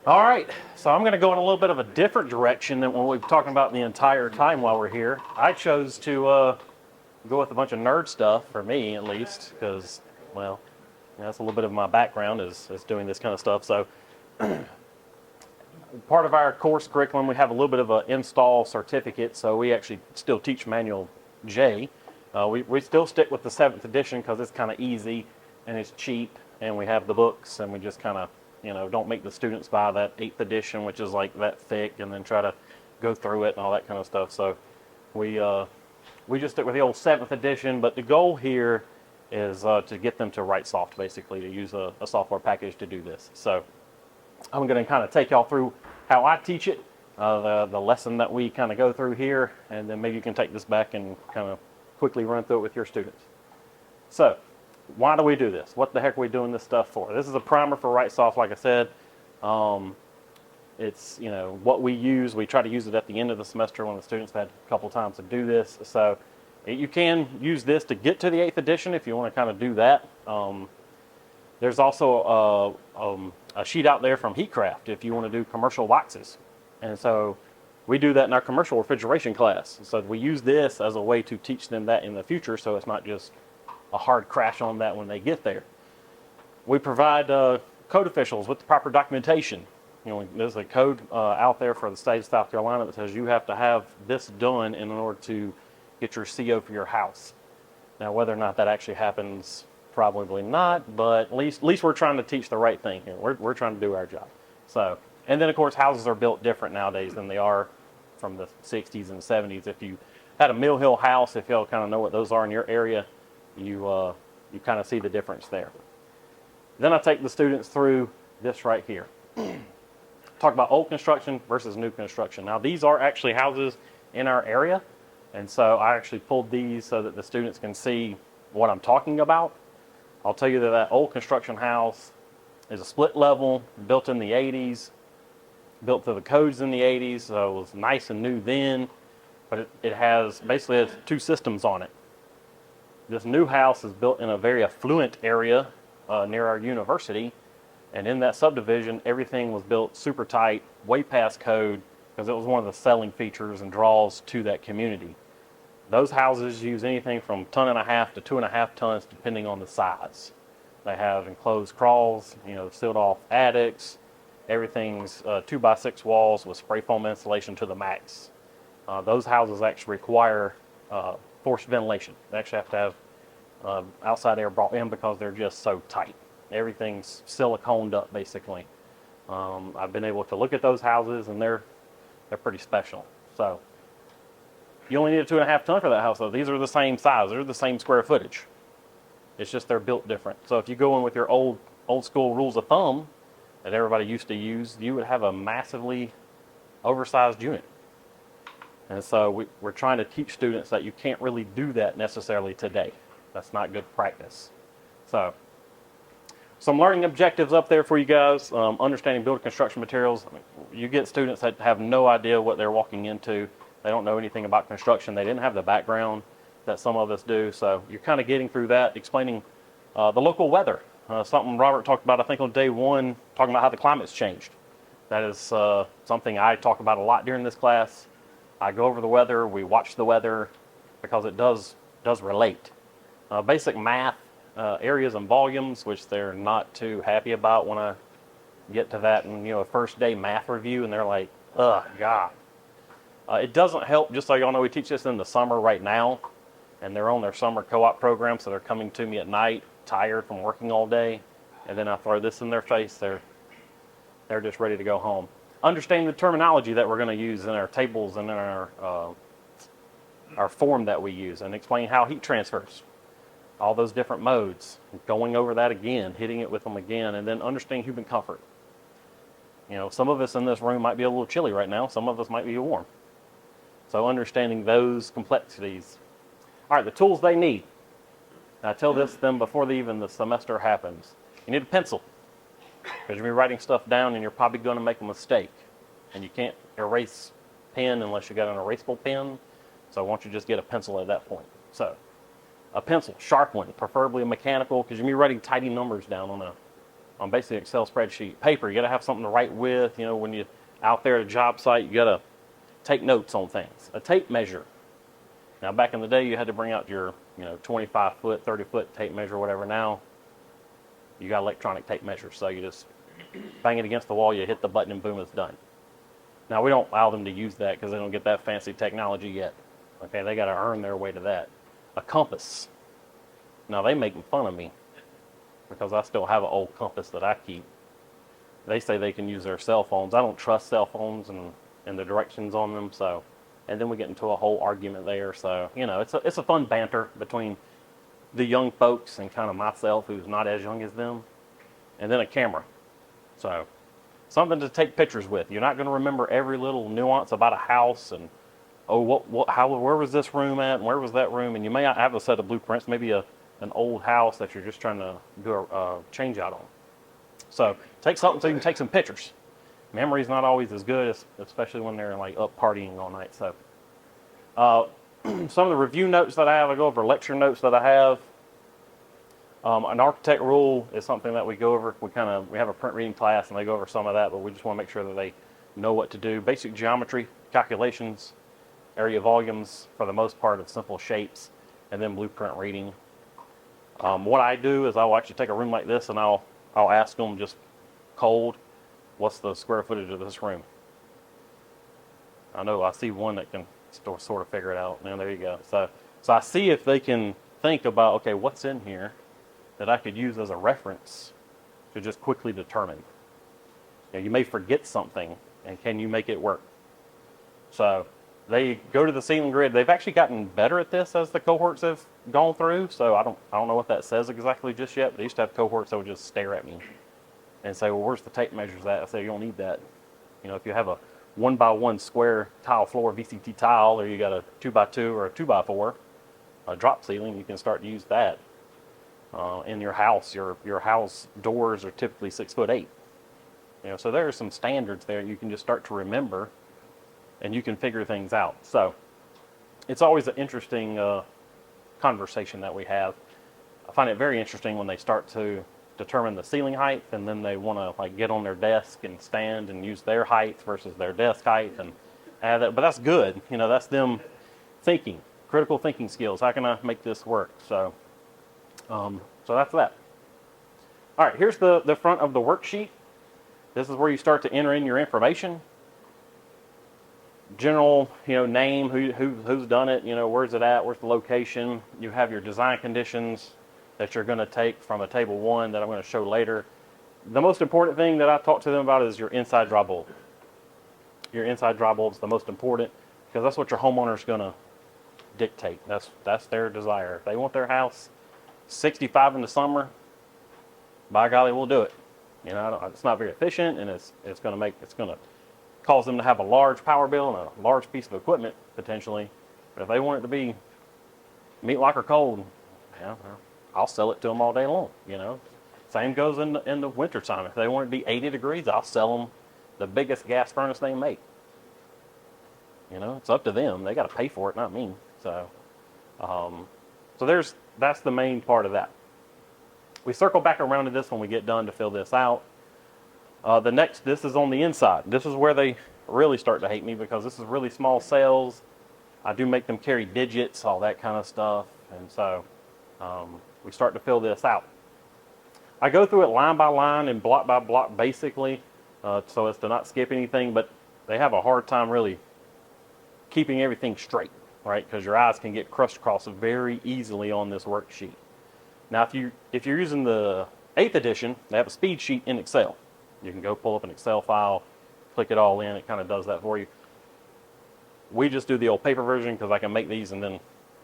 All right, so I'm going to go in a little bit of a different direction than what we've been talking about the entire time while we're here. I chose to go with a bunch of nerd stuff, for me at least, because, well, that's a little bit of my background is doing this kind of stuff. So part of our course curriculum, we have a little bit of an install certificate, so we actually still teach Manual J. We still stick with the 7th edition because it's kind of easy and it's cheap, and we have the books, and we just kind of, don't make the students buy that 8th edition, which is like that thick, and then try to go through it and all that kind of stuff. So we just stick with the old 7th edition, but the goal here is to get them to write soft, basically, to use a software package to do this. So I'm going to kind of take y'all through how I teach it, the lesson that we kind of go through here, and then maybe you can take this back and kind of quickly run through it with your students. So why do we do this? What the heck are we doing this stuff for? This is a primer for Write Soft, like I said. It's, what we use. We try to use it at the end of the semester when the students have had a couple times to do this. So you can use this to get to the 8th edition if you want to kind of do that. There's also a sheet out there from Heatcraft if you want to do commercial boxes. And so we do that in our commercial refrigeration class. So we use this as a way to teach them that in the future, so it's not just a hard crash on that when they get there. We provide code officials with the proper documentation. There's a code out there for the state of South Carolina that says you have to have this done in order to get your CO for your house. Now, whether or not that actually happens, probably not, but at least we're trying to teach the right thing here. We're trying to do our job. So, and then of course houses are built different nowadays than they are from the 60s and 70s. If you had a Mill Hill house, if y'all kind of know what those are in your area, you kind of see the difference there. Then I take the students through this right here. Talk about old construction versus new construction. Now these are actually houses in our area, and so I actually pulled these so that the students can see what I'm talking about. I'll tell you that old construction house is a split level, built in the 80s, built to the codes in the 80s, so it was nice and new then, but it has basically 2 systems on it. This new house is built in a very affluent area near our university, and in that subdivision, everything was built super tight, way past code, because it was one of the selling features and draws to that community. Those houses use anything from 1.5 tons to 2.5 tons, depending on the size. They have enclosed crawls, sealed off attics. Everything's 2x6 walls with spray foam insulation to the max. Those houses actually require forced ventilation. They actually have to have outside air brought in because they're just so tight. Everything's siliconed up, basically. I've been able to look at those houses, and they're pretty special. So you only need a 2.5 ton for that house, though. These are the same size. They're the same square footage. It's just they're built different. So if you go in with your old school rules of thumb that everybody used to use, you would have a massively oversized unit. And so we're trying to teach students that you can't really do that necessarily today. That's not good practice. So some learning objectives up there for you guys. Understanding building construction materials. You get students that have no idea what they're walking into. They don't know anything about construction. They didn't have the background that some of us do. So you're kind of getting through that, explaining the local weather. Something Robert talked about, I think, on day 1, talking about how the climate's changed. That is something I talk about a lot during this class. I go over the weather. We watch the weather because it does relate. Basic math, areas and volumes, which they're not too happy about when I get to that in a first day math review, and they're like, ugh, God. It doesn't help, just so y'all know, we teach this in the summer right now, and they're on their summer co-op program, so they're coming to me at night, tired from working all day, and then I throw this in their face. They're just ready to go home. Understanding the terminology that we're going to use in our tables and in our form that we use, and explain how heat transfers, all those different modes, going over that again, hitting it with them again, and then understanding human comfort. Some of us in this room might be a little chilly right now. Some of us might be warm. So understanding those complexities. All right, the tools they need. I tell this to them before even the semester happens. You need a pencil, because you're writing stuff down and you're probably going to make a mistake. And you can't erase pen unless you got an erasable pen. So why don't you just get a pencil at that point? So a pencil, sharp one, preferably a mechanical, because you're going to be writing tidy numbers down on basic Excel spreadsheet. Paper, you got to have something to write with. You know, when you're out there at a job site, you got to take notes on things. A tape measure. Now, back in the day, you had to bring out your, 25-foot, 30-foot tape measure, whatever. Now, you got electronic tape measures, so you just bang it against the wall, you hit the button, and boom, it's done. Now, we don't allow them to use that because they don't get that fancy technology yet. Okay, they got to earn their way to that. A compass. Now, they make fun of me because I still have an old compass that I keep. They say they can use their cell phones. I don't trust cell phones and the directions on them, so, and then we get into a whole argument there. So, it's a fun banter between the young folks and kind of myself, who's not as young as them, and then a camera. So, something to take pictures with. You're not going to remember every little nuance about a house and, where was this room at and where was that room, and you may not have a set of blueprints, maybe an old house that you're just trying to do a change out on. So take something so you can take some pictures. Memory's not always as good, especially when they're like up partying all night. So some of the review notes that I have, I go over lecture notes that I have. An architect rule is something that we go over. We have a print reading class and they go over some of that, but we just want to make sure that they know what to do. Basic geometry, calculations, area volumes, for the most part, of simple shapes, and then blueprint reading. What I do is I'll actually take a room like this and I'll ask them just cold, what's the square footage of this room? I know I see one that can sort of figure it out. And there you go. So I see if they can think about, okay, what's in here that I could use as a reference to just quickly determine. You may forget something, and can you make it work? So they go to the ceiling grid. They've actually gotten better at this as the cohorts have gone through. So I don't know what that says exactly just yet, but I used to have cohorts that would just stare at me and say, well, where's the tape measures at? I say, you don't need that. If you have a 1x1 square tile floor VCT tile, or you got a 2x2 or a 2x4 a drop ceiling, you can start to use that in your house. Your house doors are typically 6'8". So there are some standards there you can just start to remember, and you can figure things out. So it's always an interesting conversation that we have. I find it very interesting when they start to determine the ceiling height, and then they want to get on their desk and stand and use their height versus their desk height, and add that. But that's good. That's them thinking, critical thinking skills. How can I make this work? So that's that. All right, here's the front of the worksheet. This is where you start to enter in your information. General, name, who's done it, where's it at, where's the location. You have your design conditions that you're going to take from a table 1 that I'm going to show later. The most important thing that I talk to them about is your inside dry bulb. Your inside dry bulb is the most important, because that's what your homeowner's going to dictate. That's their desire. If they want their house 65 in the summer, by golly, we'll do it. It's not very efficient, and it's going to cause them to have a large power bill and a large piece of equipment potentially. But if they want it to be meat locker cold, I'll sell it to them all day long. Same goes in the winter time. If they want it to be 80 degrees, I'll sell them the biggest gas furnace they make. It's up to them. They got to pay for it, not me. So that's the main part of that. We circle back around to this when we get done to fill this out. This is on the inside. This is where they really start to hate me, because this is really small cells. I do make them carry digits, all that kind of stuff. And so we start to fill this out. I go through it line by line and block by block, basically, so as to not skip anything, but they have a hard time really keeping everything straight, right? Because your eyes can get crushed across very easily on this worksheet. Now, if you're using the 8th edition, they have a speed sheet in Excel. You can go pull up an Excel file, click it all in. It kind of does that for you. We just do the old paper version because I can make these and then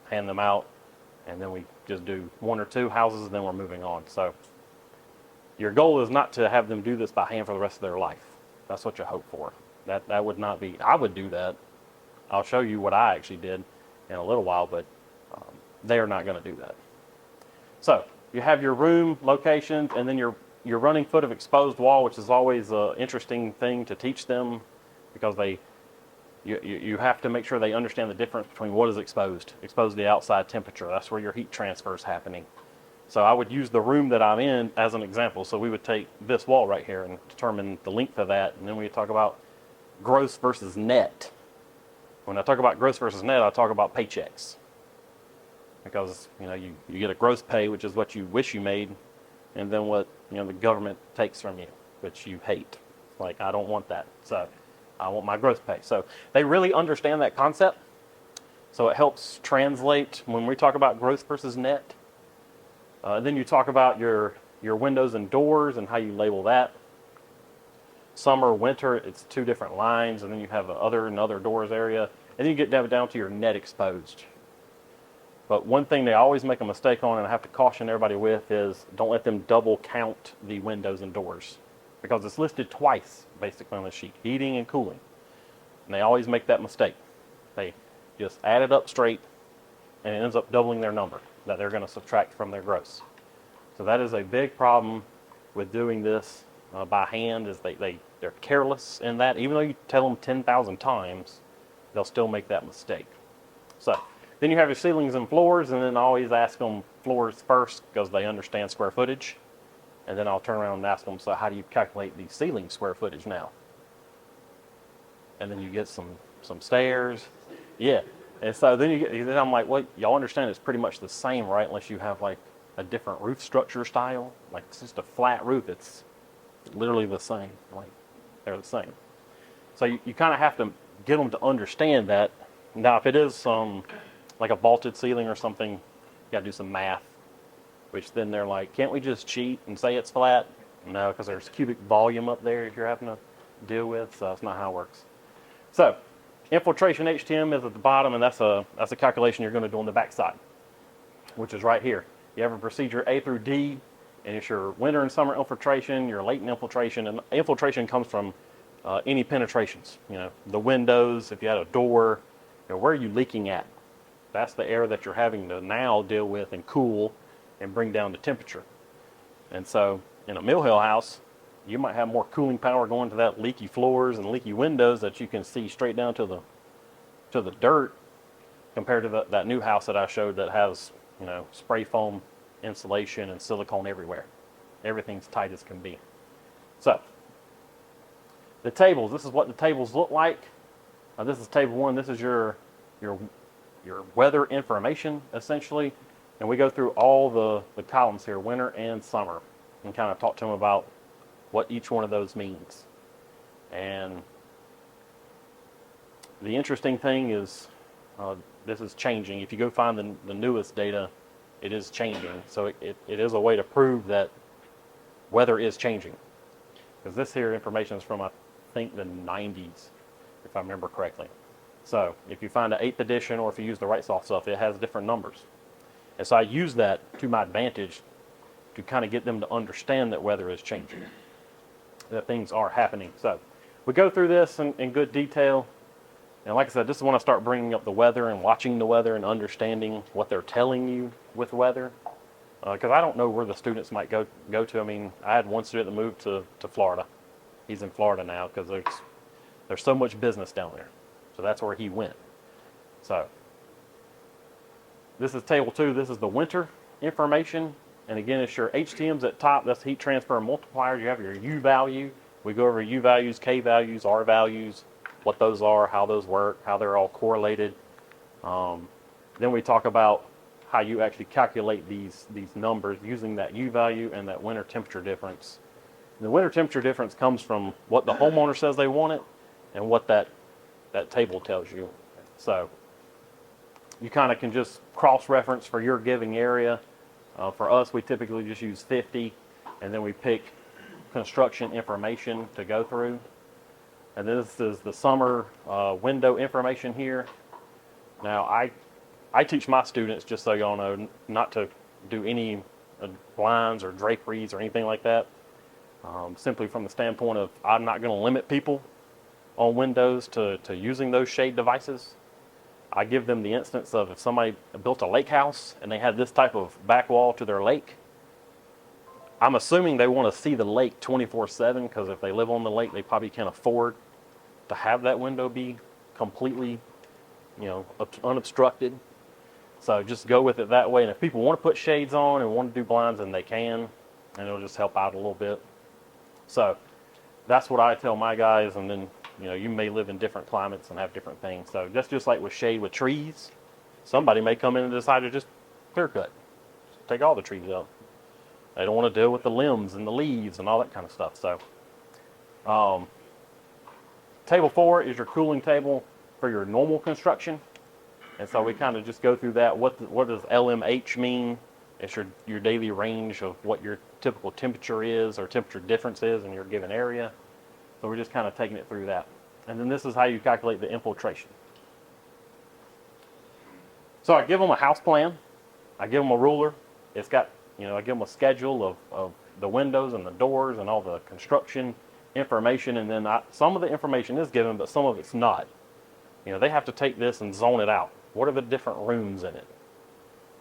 hand them out. And then we just do 1 or 2 houses, and then we're moving on. So your goal is not to have them do this by hand for the rest of their life. That's what you hope for. That would not be, I would do that. I'll show you what I actually did in a little while, but they are not going to do that. So you have your room locations, and then your running foot of exposed wall, which is always an interesting thing to teach them, because you have to make sure they understand the difference between what is exposed to the outside temperature. That's where your heat transfer is happening. So I would use the room that I'm in as an example. So we would take this wall right here and determine the length of that, and then we talk about gross versus net. When I talk about gross versus net, I talk about paychecks. Because, you get a gross pay, which is what you wish you made, and then what, the government takes from you, which you hate. Like, I don't want that. So I want my gross pay. So they really understand that concept. So it helps translate when we talk about gross versus net. Then you talk about your windows and doors and how you label that. Summer, winter, it's two different lines, and then you have another doors area, and then you get down to your net exposed. But one thing they always make a mistake on, and I have to caution everybody with, is don't let them double count the windows and doors, because it's listed twice basically on the sheet, heating and cooling. And they always make that mistake. They just add it up straight, and it ends up doubling their number that they're going to subtract from their gross. So that is a big problem with doing this by hand, is they're careless in that. Even though you tell them 10,000 times, they'll still make that mistake. So then you have your ceilings and floors, and then always ask them floors first because they understand square footage. And then I'll turn around and ask them, so how do you calculate the ceiling square footage now? And then you get some stairs. Yeah. And so then I'm like, well, y'all understand it's pretty much the same, right? Unless you have like a different roof structure style. Like it's just a flat roof. It's literally the same. Like they're the same. So you kind of have to get them to understand that. Now, if it is like a vaulted ceiling or something, you got to do some math. Which then they're like, can't we just cheat and say it's flat? No, because there's cubic volume up there you're having to deal with. So that's not how it works. So infiltration HTM is at the bottom, and that's a calculation you're going to do on the back side, which is right here. You have a procedure A through D, and it's your winter and summer infiltration, your latent infiltration, and infiltration comes from any penetrations. The windows, if you had a door, where are you leaking at? That's the air that you're having to now deal with and cool and bring down the temperature. And so in a mill hill house, you might have more cooling power going to that leaky floors and leaky windows that you can see straight down to the dirt, compared to that new house that I showed that has spray foam insulation and silicone everywhere. Everything's tight as can be. So the tables, this is what the tables look like. This is table 1. This is your weather information essentially, and we go through all the columns here, winter and summer, and kind of talk to them about what each one of those means. And the interesting thing is this is changing. If you go find the newest data, it is changing. So it is a way to prove that weather is changing. Because this here information is from, I think, the 90s, if I remember correctly. So if you find an 8th edition, or if you use the right soft stuff, it has different numbers. And so I use that to my advantage to kind of get them to understand that weather is changing, that things are happening. So we go through this in good detail. And like I said, this is when I start bringing up the weather and watching the weather and understanding what they're telling you with weather. Because I don't know where the students might go to. I mean, I had one student that moved to Florida. He's in Florida now because there's so much business down there. So that's where he went. So this is table 2. This is the winter information. And again, it's your HTMs at top. That's heat transfer multipliers. You have your U value. We go over U values, K values, R values, what those are, how those work, how they're all correlated. Then we talk about how you actually calculate these numbers using that U value and that winter temperature difference. And the winter temperature difference comes from what the homeowner says they want it and what that table tells you. So you kind of can just cross-reference for your giving area. For us, we typically just use 50, and then we pick construction information to go through. And this is the summer window information here. Now, I teach my students, just so y'all know, not to do any blinds or draperies or anything like that. Simply from the standpoint of I'm not going to limit people on windows to using those shade devices. I give them the instance of if somebody built a lake house and they had this type of back wall to their lake, I'm assuming they want to see the lake 24/7, because if they live on the lake, they probably can't afford to have that window be completely, unobstructed. So just go with it that way. And if people want to put shades on and want to do blinds, then they can, and it'll just help out a little bit. So that's what I tell my guys. And then, you may live in different climates and have different things. So that's just like with shade with trees. Somebody may come in and decide to just clear cut, take all the trees out. They don't want to deal with the limbs and the leaves and all that kind of stuff. So table 4 is your cooling table for your normal construction. And so we kind of just go through that. What does LMH mean? It's your daily range of what your typical temperature is or temperature difference is in your given area. So we're just kind of taking it through that. And then this is how you calculate the infiltration. So I give them a house plan. I give them a ruler. It's got, I give them a schedule of the windows and the doors and all the construction information. And then some of the information is given, but some of it's not. They have to take this and zone it out. What are the different rooms in it?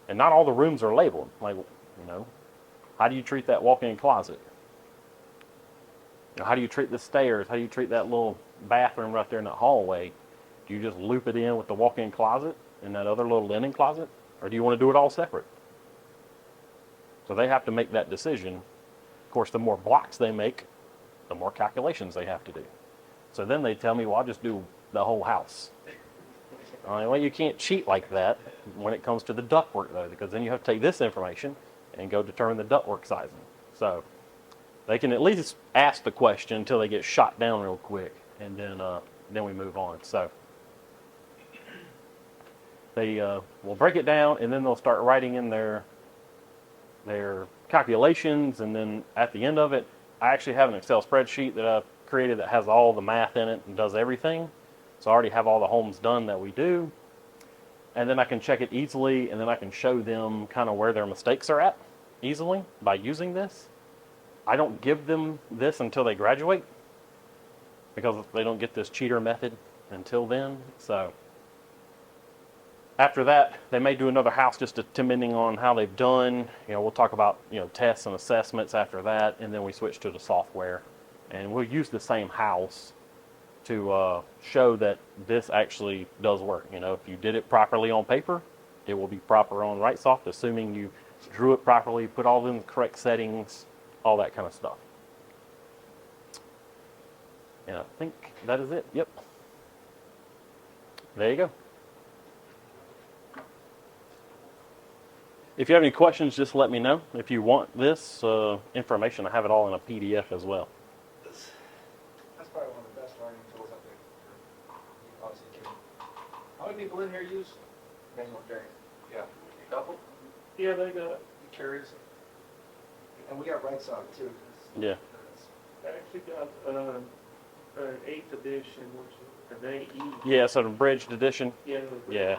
And not all the rooms are labeled. Like, how do you treat that walk-in closet? How do you treat the stairs? How do you treat that little bathroom right there in that hallway? Do you just loop it in with the walk-in closet and that other little linen closet? Or do you want to do it all separate? So they have to make that decision. Of course, the more blocks they make, the more calculations they have to do. So then they tell me, well, I'll just do the whole house. Well, you can't cheat like that when it comes to the ductwork, though, because then you have to take this information and go determine the ductwork sizing. So they can at least ask the question until they get shot down real quick, and then we move on. So they will break it down, and then they'll start writing in their calculations, and then at the end of it, I actually have an Excel spreadsheet that I've created that has all the math in it and does everything. So I already have all the homes done that we do. And then I can check it easily, and then I can show them kind of where their mistakes are at easily by using this. I don't give them this until they graduate because they don't get this cheater method until then. So after that, they may do another house just depending on how they've done. We'll talk about, tests and assessments after that, and then we switch to the software. And we'll use the same house to show that this actually does work. If you did it properly on paper, it will be proper on RightSoft, assuming you drew it properly, put all in the correct settings, all that kind of stuff. And I think that is it. Yep. There you go. If you have any questions, just let me know. If you want this information, I have it all in a PDF as well. That's probably one of the best learning tools I think for obviously kids. How many people in here use manual drain? Yeah. A couple? Yeah, they got. Curious. And we got RightSoft too. Yeah. I actually got an 8th edition, which is an AE. Yeah, so the abridged edition. Yeah. Yeah.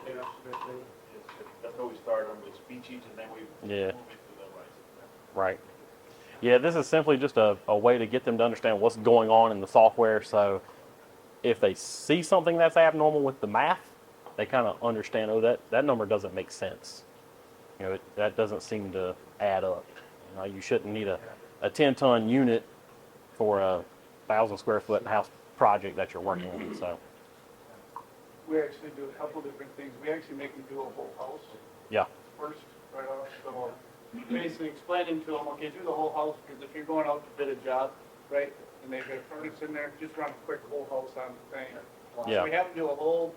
That's how we started with speech each, and then we Yeah. moved into the Right. Yeah, this is simply just a way to get them to understand what's going on in the software. So if they see something that's abnormal with the math, they kind of understand, oh, that number doesn't make sense. That doesn't seem to add up. You shouldn't need a 10-ton unit for a 1,000 square foot house project that you're working on. So We actually do a couple different things. We actually make them do a whole house yeah, first, right off. So basically explaining to them, okay, do the whole house, because if you're going out to bid a job, right, and they've got furnace in there, just run a quick whole house on the thing. Yeah. So we have them do a whole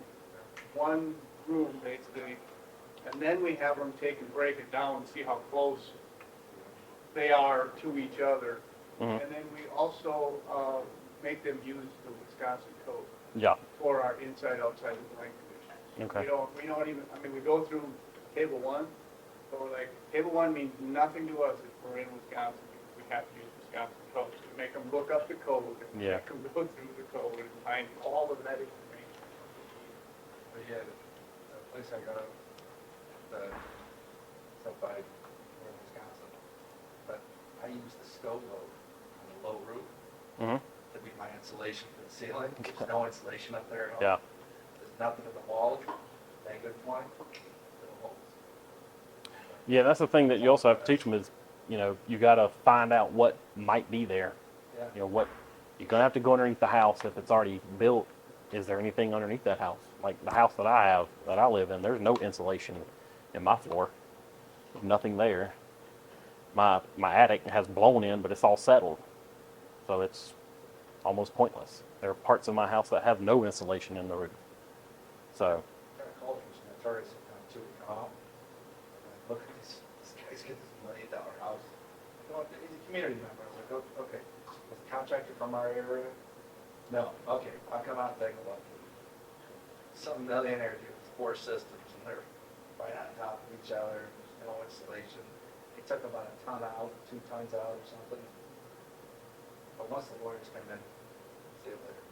one room, basically, and then we have them take and break it down and see how close they are to each other. Mhm. And then we also make them use the Wisconsin code yeah, for our inside-outside blank conditions. okay, We don't even, we go through table 1, so we're like, table 1 means nothing to us if we're in Wisconsin, because we have to use Wisconsin code. So we make them look up the code, and Yeah. make them go through the code and find all of that information. But yeah, the place I got it's up by Wisconsin. But I use the stove load on the low roof hmm to be my insulation for the ceiling. There's no insulation up there at all. yeah, There's nothing in the walls, negative point, little holes. yeah. That's the thing that you also have to teach them is, you got to find out what might be there. Yeah. What you're gonna have to go underneath the house if it's already built. Is there anything underneath that house? Like the house that I live in, there's no insulation in my floor. Nothing there. My attic has blown in, but it's all settled, so it's almost pointless. There are parts of my house that have no insulation in the roof. So Kind of called from some attorneys sometime too, we come out. And look at this guy's getting this $1 million house. You know, he's a community member. I was like, okay, is the contractor from our area? No, okay, I'll come out and take a look. Some millionaire dudes, 4 systems, and they're right on top of each other, there's no installation. He took about a ton out, 2 tons out or something. But once the lawyers come in, see you later.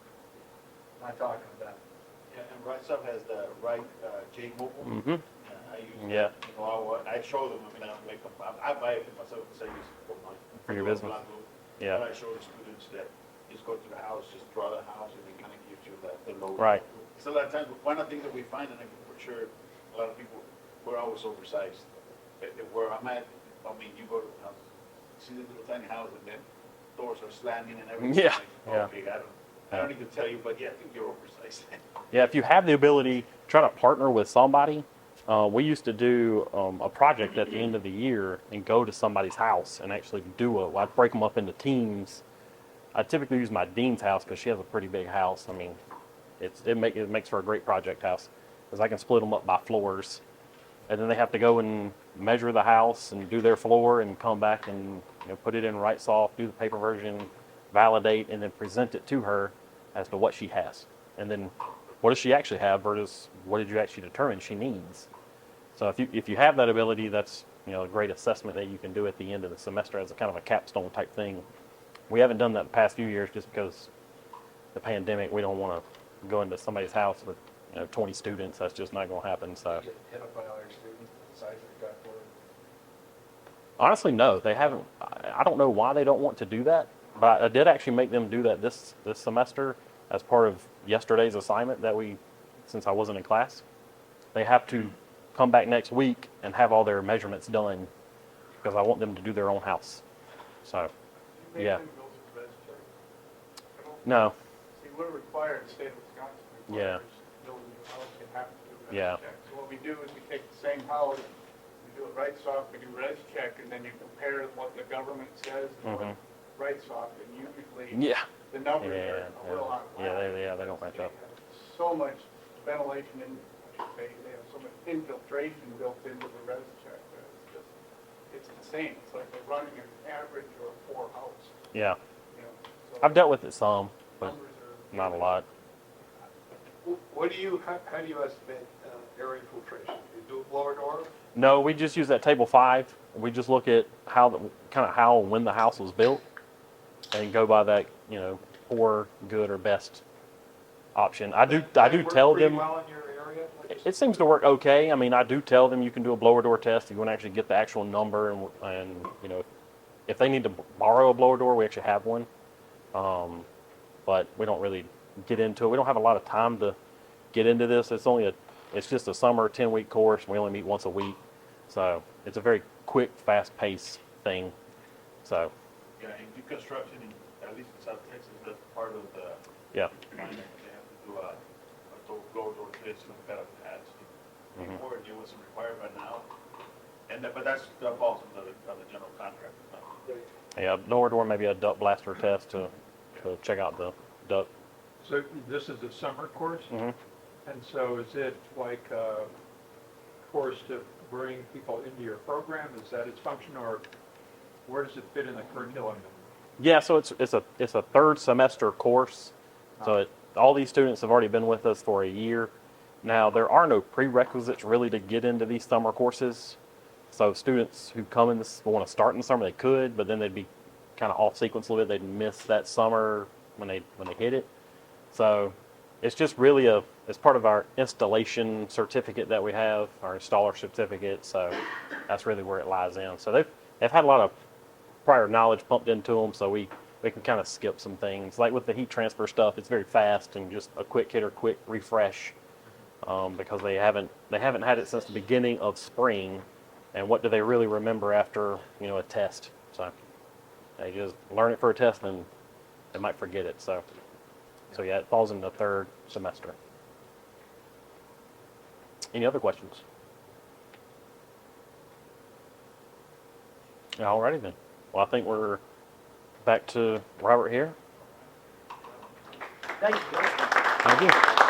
Not talking to them. Yeah, and Right Stuff has the Right J Mobile. mhm. I use Yeah. that. You know, I show them. I mean, I don't make them. I buy it for myself because I use it for my For your business. Yeah. But I show the students that just go to the house, just draw the house, and it kind of gives you the load. Right. So a lot of times, one of the things that we find, and for sure, a lot of people, we're always oversized. Where I'm at, I mean, you go to the house, see the little tiny house, and then doors are slamming and everything. Yeah, Like, yeah. okay, I don't need to tell you, but yeah, I think you're oversized. Yeah, if you have the ability, try to partner with somebody. We used to do a project at the end of the year and go to somebody's house and actually I'd break them up into teams. I typically use my dean's house because she has a pretty big house. I mean, it makes for a great project house because I can split them up by floors, and then they have to go and measure the house and do their floor and come back and put it in Right Soft, do the paper version, validate, and then present it to her as to what she has, and then what does she actually have versus what did you actually determine she needs. So if you have that ability, that's a great assessment that you can do at the end of the semester as a kind of a capstone type thing. We haven't done that the past few years just because the pandemic. We don't want to go into somebody's house with 20 students. That's just not going to happen. So You get hit up by all your students, the size they've got for it. honestly, no, they haven't. I don't know why they don't want to do that, but I did actually make them do that this semester as part of yesterday's assignment since I wasn't in class. They have to come back next week and have all their measurements done because I want them to do their own house. So, You yeah. make them go to the registry. I don't- no, See, we're required, the state of Wisconsin Yeah. requires building a house, they have to do a Yeah. res check. So what we do is we take the same house, we do it Right Soft, we do res check, and then you compare what the government says and what Mhm. Right Soft, and usually yeah, the numbers yeah, are a little out of whack. they don't match up. They have so much ventilation and, I should say, they have so much infiltration built into the res check that it's insane. It's like they're running an average or a 4 house, Yeah, so I've dealt with it some, but numbers are. not a lot. What do you, how do you estimate air infiltration? You do a blower door? No, we just use that table 5. We just look at how and when the house was built, and go by that poor, good, or best option. I do Does it work tell pretty them. well in your area? It seems to work okay. I mean, I do tell them you can do a blower door test if you want to actually get the actual number, and if they need to borrow a blower door, we actually have one. But we don't really get into it. We don't have a lot of time to get into this. It's just a summer 10-week course. We only meet once a week, so it's a very quick, fast-paced thing. So Yeah, and new construction, at least in South Texas, that's part of the yeah, requirement. They have to do a blower door test, some kind of patch. Mhm. Before it wasn't required by now, but that falls under the general contractor. yeah, blower door, maybe a duct blaster test to check out the duct. So this is a summer course, Mhm. and so is it like a course to bring people into your program? Is that its function, or where does it fit in the curriculum? Yeah, so it's a third semester course. So all these students have already been with us for a year. Now there are no prerequisites really to get into these summer courses. So students who come in this want to start in the summer, they could, but then they'd be kind of off sequence a little bit. They'd miss that summer when they hit it. So it's just really it's part of our installation certificate that we have, our installer certificate. So that's really where it lies in. So they've had a lot of prior knowledge pumped into them, so we can kind of skip some things. Like with the heat transfer stuff, it's very fast and just a quick refresh because they haven't had it since the beginning of spring. And what do they really remember after a test? So they just learn it for a test and they might forget it. So yeah, it falls in the third semester. Any other questions? Alrighty then. Well, I think we're back to Robert here. Thank you. Thank you.